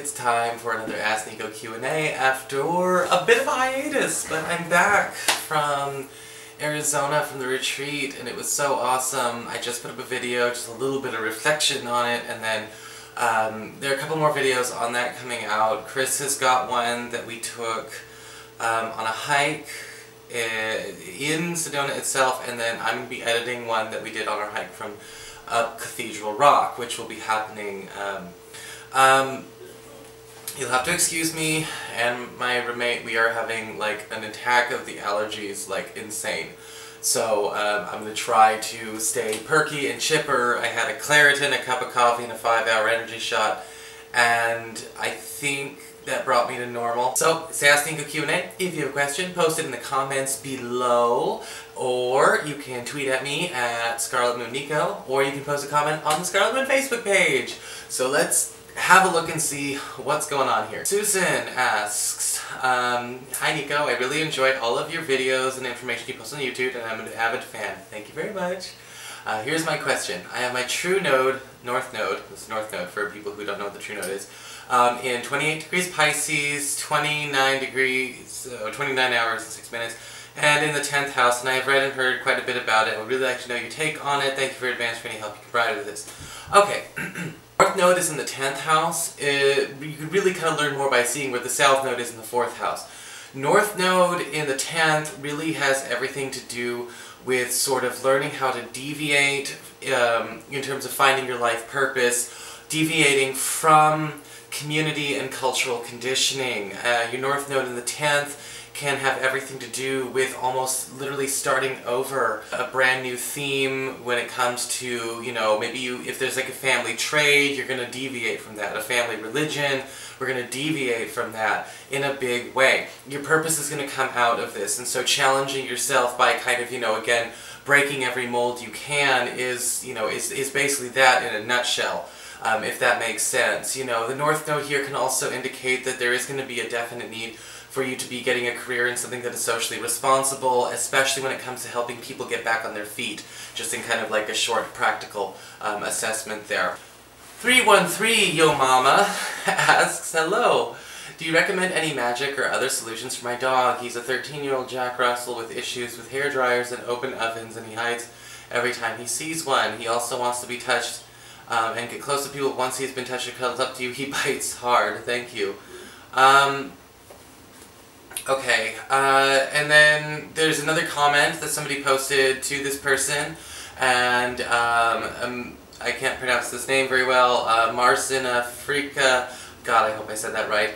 it's time for another Ask Nico Q&A after a bit of a hiatus, but I'm back from Arizona from the retreat and it was so awesome. I just put up a video, just a little bit of reflection on it, and then there are a couple more videos on that coming out. Chris has got one that we took on a hike in Sedona itself, and then I'm going to be editing one that we did on our hike from up Cathedral Rock, which will be happening. You'll have to excuse me and my roommate, we are having like an attack of the allergies like insane. So I'm going to try to stay perky and chipper. I had a Claritin, a cup of coffee, and a 5-hour energy shot, and I think that brought me to normal. So, say Ask Nico Q&A. If you have a question, post it in the comments below, or you can tweet at me at ScarletMoonNico, or you can post a comment on the Scarlet Moon Facebook page. So let's have a look and see what's going on here. Susan asks, hi Nico, I really enjoy all of your videos and information you post on YouTube, and I'm an avid fan. Thank you very much. Here's my question. I have my true node, North Node, this is North Node for people who don't know what the true node is, in 28 degrees Pisces, 29 hours and 6 minutes, and in the 10th house, and I have read and heard quite a bit about it. I would really like to know your take on it. Thank you for advance for any help you can provide with this. Okay. North Node is in the 10th house. You could really kind of learn more by seeing where the South Node is in the 4th house. North Node in the 10th really has everything to do with sort of learning how to deviate in terms of finding your life purpose, deviating from community and cultural conditioning. Your North Node in the 10th can have everything to do with almost literally starting over a brand new theme when it comes to, you know, maybe if there's like a family trade, you're going to deviate from that. A family religion, we're going to deviate from that in a big way. Your purpose is going to come out of this, and so challenging yourself by kind of, you know, again, breaking every mold you can is, you know, is basically that in a nutshell. If that makes sense. You know, the North Node here can also indicate that there is going to be a definite need for you to be getting a career in something that is socially responsible, especially when it comes to helping people get back on their feet, just in kind of like a short practical assessment there. 313 Yo Mama asks, hello, do you recommend any magic or other solutions for my dog? He's a 13-year-old Jack Russell with issues with hair dryers and open ovens, and he hides every time he sees one. He also wants to be touched and get close to people. Once he's been touched or cuddled up to you, he bites hard. Thank you. Okay, and then there's another comment that somebody posted to this person, and I can't pronounce this name very well, Marcin Africa, God, I hope I said that right,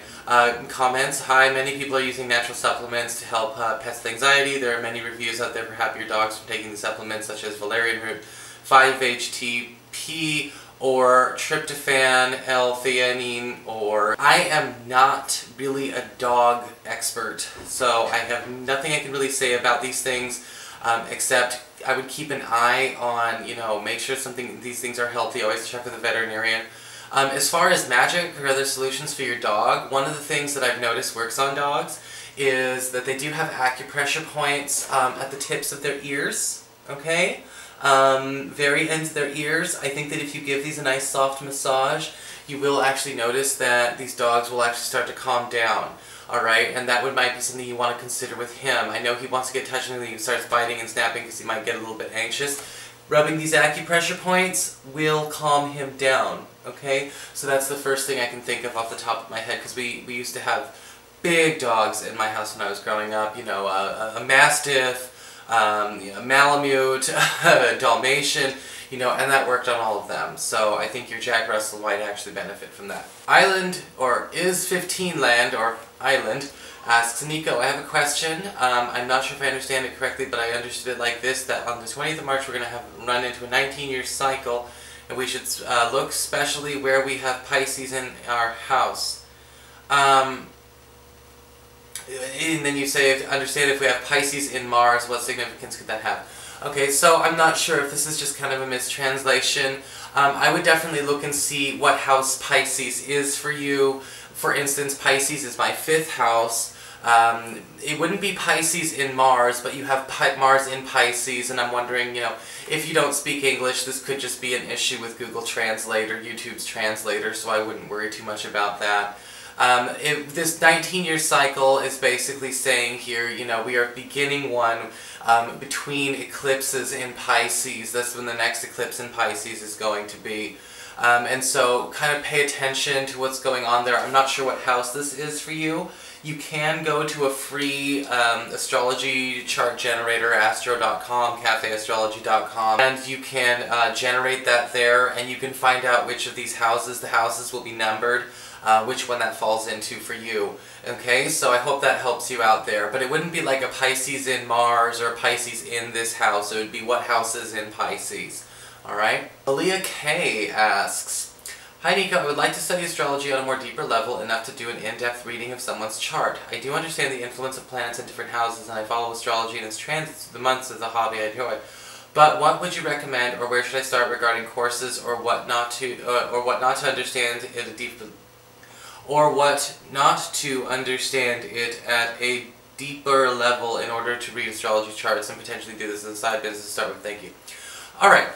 comments, hi, many people are using natural supplements to help pets with anxiety. There are many reviews out there for happier dogs from taking the supplements such as valerian root, 5-HTP, or tryptophan, L-theanine, or... I am not really a dog expert, so I have nothing I can really say about these things, except I would keep an eye on, you know, make sure these things are healthy, always check with a veterinarian. As far as magic or other solutions for your dog, one of the things that I've noticed works on dogs is that they do have acupressure points at the tips of their ears, okay? Very into their ears. I think that if you give these a nice soft massage, you will actually notice that these dogs will actually start to calm down. Alright, and that might be something you want to consider with him. I know he wants to get touched and then he starts biting and snapping because he might get a little bit anxious. Rubbing these acupressure points will calm him down, okay? So that's the first thing I can think of off the top of my head, because we used to have big dogs in my house when I was growing up, you know, a Mastiff, you know, Malamute, Dalmatian, you know, and that worked on all of them. So I think your Jack Russell might actually benefit from that. Island, or is 15 land, or Island, asks, Nico, I have a question. I'm not sure if I understand it correctly, but I understood it like this, that on the 20th of March we're going to run into a 19-year cycle, and we should look especially where we have Pisces in our house. And then you say, understand if we have Pisces in Mars, what significance could that have? Okay, so I'm not sure if this is just kind of a mistranslation. I would definitely look and see what house Pisces is for you. For instance, Pisces is my 5th house. It wouldn't be Pisces in Mars, but you have Mars in Pisces, and I'm wondering, you know, if you don't speak English, this could just be an issue with Google Translate or YouTube's translator, so I wouldn't worry too much about that. This 19-year cycle is basically saying here, you know, we are beginning one between eclipses in Pisces. That's when the next eclipse in Pisces is going to be. And so kind of pay attention to what's going on there. I'm not sure what house this is for you. You can go to a free astrology chart generator, astro.com, cafeastrology.com, and you can generate that there, and you can find out which of these houses, the houses will be numbered, which one that falls into for you. Okay, so I hope that helps you out there. But it wouldn't be like a Pisces in Mars or a Pisces in this house. It would be what house is in Pisces. Alright? Aaliyah K asks, "Hi Nico, I would like to study astrology on a more deeper level, enough to do an in-depth reading of someone's chart. I do understand the influence of planets in different houses, and I follow astrology and its transits through the months as a hobby I enjoy. But what would you recommend, or where should I start regarding courses, or what not to understand it at a deeper level in order to read astrology charts and potentially do this as a side business to start with? Thank you." Alright.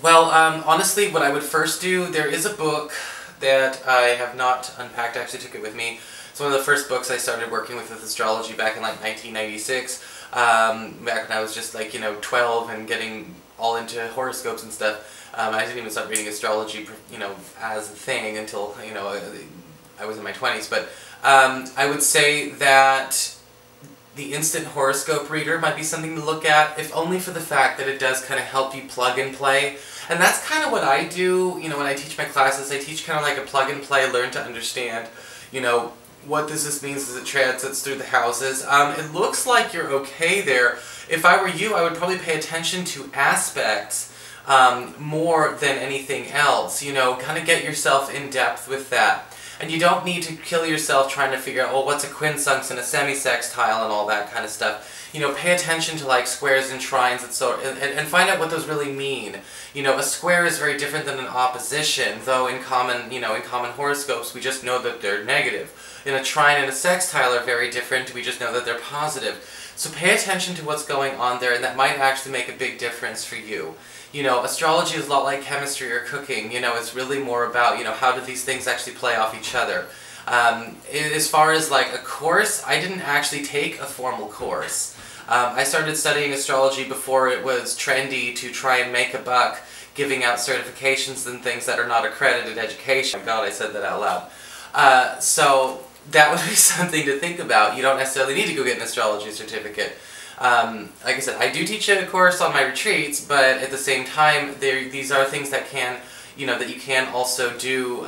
Well, honestly, what I would first do, there is a book that I have not unpacked. I actually took it with me. It's one of the first books I started working with astrology back in like 1996. Back when I was just like, you know, 12 and getting all into horoscopes and stuff. I didn't even start reading astrology, you know, as a thing until, you know, I was in my 20s. But I would say that the instant horoscope reader might be something to look at, if only for the fact that it does kind of help you plug and play. And that's kind of what I do, you know, when I teach my classes. I teach kind of like a plug and play, learn to understand, you know, what this means as it transits through the houses. It looks like you're okay there. If I were you, I would probably pay attention to aspects more than anything else. You know, kind of get yourself in depth with that. And you don't need to kill yourself trying to figure out, well, what's a quincunx and a semisextile and all that kind of stuff. You know, pay attention to like squares and trines and find out what those really mean. You know, a square is very different than an opposition, though in common horoscopes we just know that they're negative. And a trine and a sextile are very different, we just know that they're positive. So pay attention to what's going on there, and that might actually make a big difference for you. You know, astrology is a lot like chemistry or cooking. You know, it's really more about, you know, how do these things actually play off each other. As far as like a course, I didn't actually take a formal course. I started studying astrology before it was trendy to try and make a buck giving out certifications and things that are not accredited education. Oh my God, I said that out loud. So that would be something to think about. You don't necessarily need to go get an astrology certificate. Like I said, I do teach a course on my retreats, but at the same time, these are things that can, you know, that you can also do,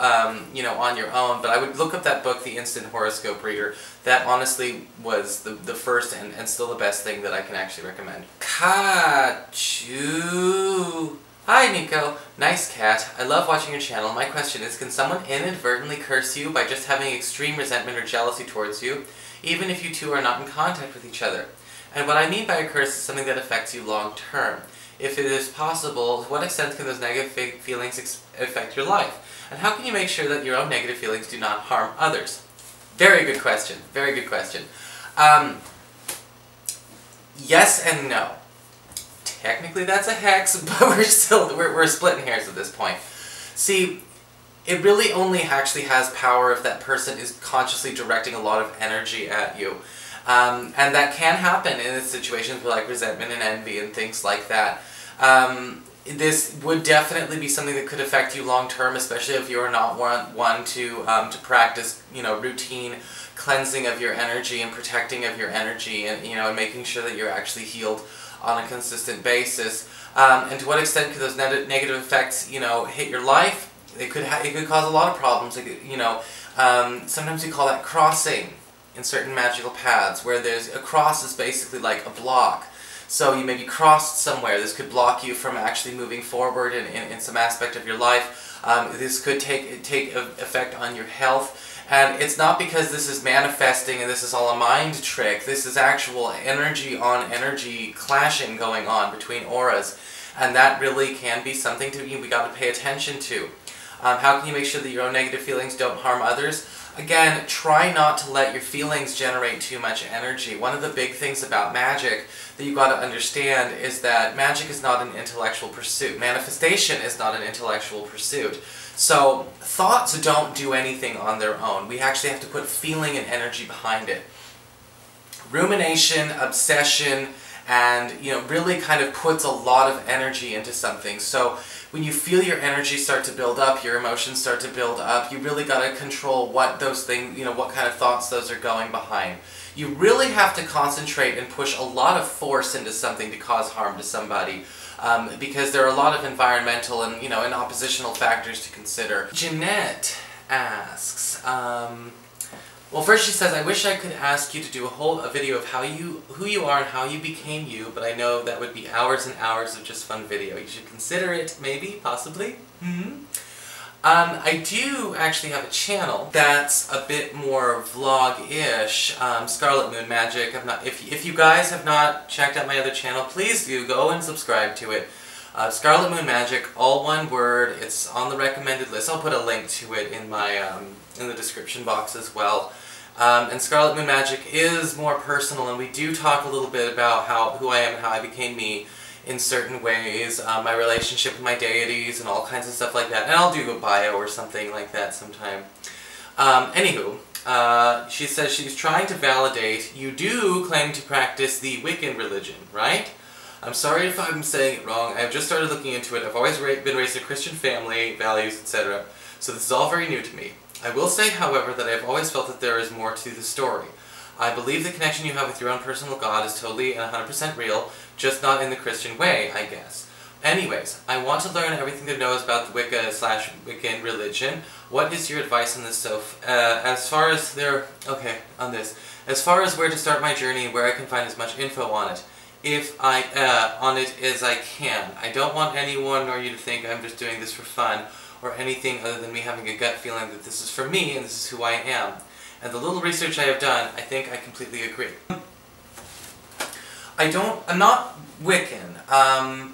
you know, on your own. But I would look up that book, The Instant Horoscope Reader. That honestly was the first and still the best thing that I can actually recommend. Kachu. Hi Nico, nice cat. I love watching your channel. My question is, can someone inadvertently curse you by just having extreme resentment or jealousy towards you, even if you two are not in contact with each other? And what I mean by a curse is something that affects you long term. If it is possible, to what extent can those negative feelings affect your life? And how can you make sure that your own negative feelings do not harm others? Very good question. Very good question. Yes and no. Technically that's a hex, but we're splitting hairs at this point. See, it really only actually has power if that person is consciously directing a lot of energy at you. And that can happen in situations with like resentment and envy and things like that. This would definitely be something that could affect you long term, especially if you're not one to practice, you know, routine cleansing of your energy and protecting of your energy, and you know, and making sure that you're actually healed on a consistent basis. And to what extent could those negative effects, you know, hit your life? It could cause a lot of problems. You know, sometimes we call that crossing in certain magical paths, where there's a cross is basically like a block. So you may be crossed somewhere. This could block you from actually moving forward in some aspect of your life. This could take effect on your health. And it's not because this is manifesting and this is all a mind trick. This is actual energy on energy clashing going on between auras. And that really can be something we got to pay attention to. How can you make sure that your own negative feelings don't harm others? Again, try not to let your feelings generate too much energy. One of the big things about magic that you've got to understand is that magic is not an intellectual pursuit. Manifestation is not an intellectual pursuit. So thoughts don't do anything on their own. We actually have to put feeling and energy behind it. Rumination, obsession, and really kind of puts a lot of energy into something. So when you feel your energy start to build up, your emotions start to build up, you really got to control what those things, what kind of thoughts those are going behind. You really have to concentrate and push a lot of force into something to cause harm to somebody, because there are a lot of environmental and and oppositional factors to consider. Jeanette asks, well, first she says, I wish I could ask you to do a video of who you are and how you became you, but I know that would be hours and hours of just fun video. You should consider it, maybe, possibly. I do actually have a channel that's a bit more vlog-ish, Scarlet Moon Magic. If you guys have not checked out my other channel, please do go and subscribe to it. Scarlet Moon Magic, all one word. It's on the recommended list. I'll put a link to it in my in the description box as well. And Scarlet Moon Magic is more personal, and we do talk a little bit about who I am and how I became me in certain ways, my relationship with my deities and all kinds of stuff like that. And I'll do a bio or something like that sometime. Anywho, she says she's trying to validate, you do claim to practice the Wiccan religion, right? I'm sorry if I'm saying it wrong. I've just started looking into it. I've always been raised in a Christian family, values, etc. So this is all very new to me. I will say, however, that I've always felt that there is more to the story. I believe the connection you have with your own personal God is totally and 100% real, just not in the Christian way, I guess. Anyways, I want to learn everything there knows about the Wicca/Wiccan religion. What is your advice on this? So, as far as as far as where to start my journey and where I can find as much info on it, as I can. I don't want anyone or you to think I'm just doing this for fun or anything other than me having a gut feeling that this is for me and this is who I am. And the little research I have done, I think I completely agree. I'm not Wiccan,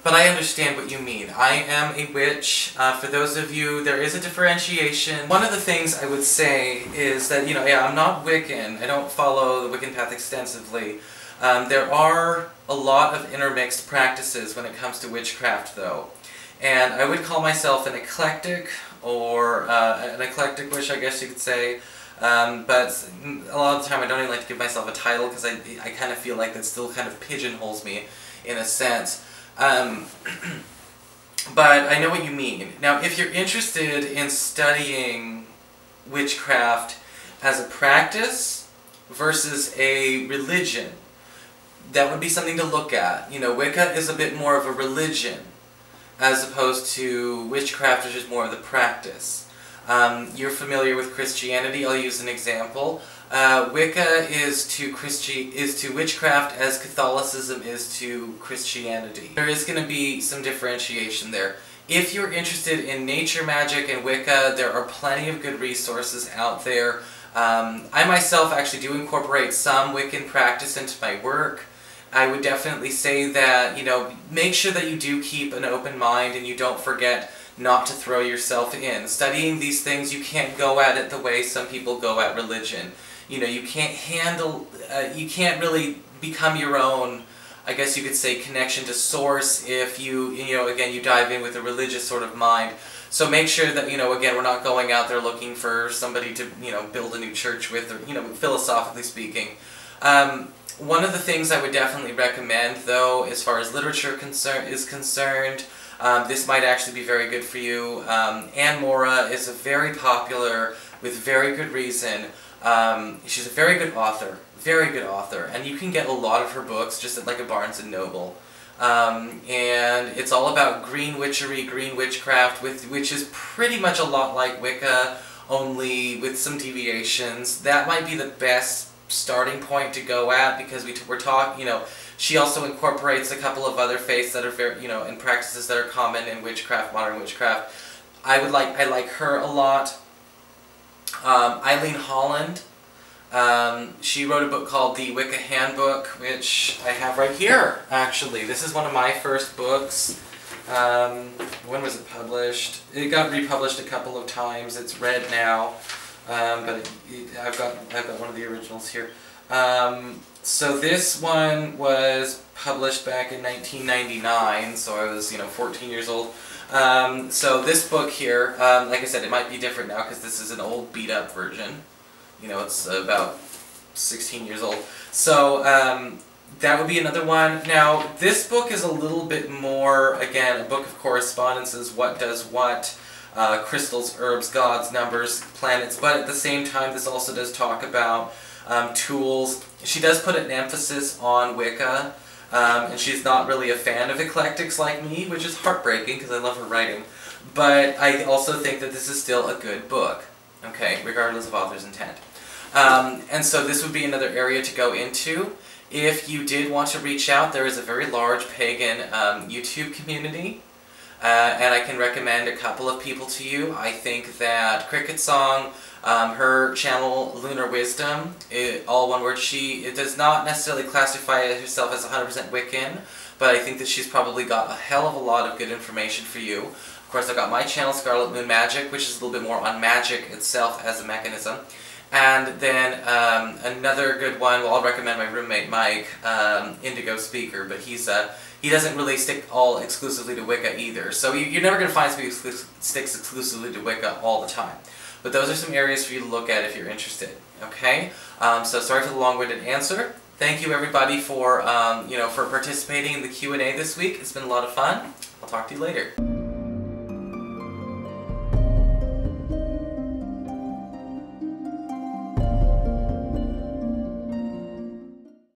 but I understand what you mean. I am a witch. For those of you, there is a differentiation. One of the things I would say is that, I'm not Wiccan. I don't follow the Wiccan path extensively. There are a lot of intermixed practices when it comes to witchcraft, though. And I would call myself an eclectic, or an eclectic witch, I guess you could say. But a lot of the time I don't even like to give myself a title because I kind of feel like that still kind of pigeonholes me in a sense. But I know what you mean. Now, if you're interested in studying witchcraft as a practice versus a religion, that would be something to look at. Wicca is a bit more of a religion as opposed to witchcraft, which is more of the practice. You're familiar with Christianity. I'll use an example. Wicca is to witchcraft as Catholicism is to Christianity. There is going to be some differentiation there. If you're interested in nature magic and Wicca, there are plenty of good resources out there. I myself actually do incorporate some Wiccan practice into my work. I would definitely say that, make sure that you do keep an open mind and you don't forget not to throw yourself in. Studying these things, you can't go at it the way some people go at religion. You can't really become your own, I guess you could say, connection to source if again, you dive in with a religious sort of mind. So make sure that, again, we're not going out there looking for somebody to, build a new church with, or, philosophically speaking. One of the things I would definitely recommend, though, as far as literature is concerned, this might actually be very good for you. Anne Mora is a very popular, with very good reason. She's a very good author, and you can get a lot of her books just at like a Barnes & Noble. And it's all about green witchery, green witchcraft, which is pretty much a lot like Wicca, only with some deviations. That might be the best starting point to go at, because we're talking, she also incorporates a couple of other faiths that are very, and practices that are common in witchcraft, modern witchcraft. I like her a lot. Eileen Holland, she wrote a book called The Wicca Handbook, which I have right here, actually. This is one of my first books. When was it published? It got republished a couple of times. It's read now, but I've got one of the originals here. So this one was published back in 1999, so I was, 14 years old. So this book here, like I said, it might be different now because this is an old beat-up version. It's about 16 years old. So that would be another one. Now, this book is a little bit more, again, a book of correspondences, what does what, crystals, herbs, gods, numbers, planets, but at the same time this also does talk about tools. She does put an emphasis on Wicca, and she's not really a fan of eclectics like me, which is heartbreaking because I love her writing. But I also think that this is still a good book, okay, regardless of author's intent. And so this would be another area to go into. If you did want to reach out, there is a very large pagan YouTube community, and I can recommend a couple of people to you. I think that Cricket Song, her channel Lunar Wisdom, all one word, it does not necessarily classify herself as 100% Wiccan, but I think that she's probably got a hell of a lot of good information for you. Of course, I've got my channel, Scarlet Moon Magic, which is a little bit more on magic itself as a mechanism. And then another good one, well, I'll recommend my roommate Mike, Indigo Speaker, but he doesn't really stick all exclusively to Wicca either. So you're never going to find somebody who sticks exclusively to Wicca all the time. But those are some areas for you to look at if you're interested. Okay? So sorry for the long-winded answer. Thank you everybody for for participating in the Q&A this week. It's been a lot of fun. I'll talk to you later.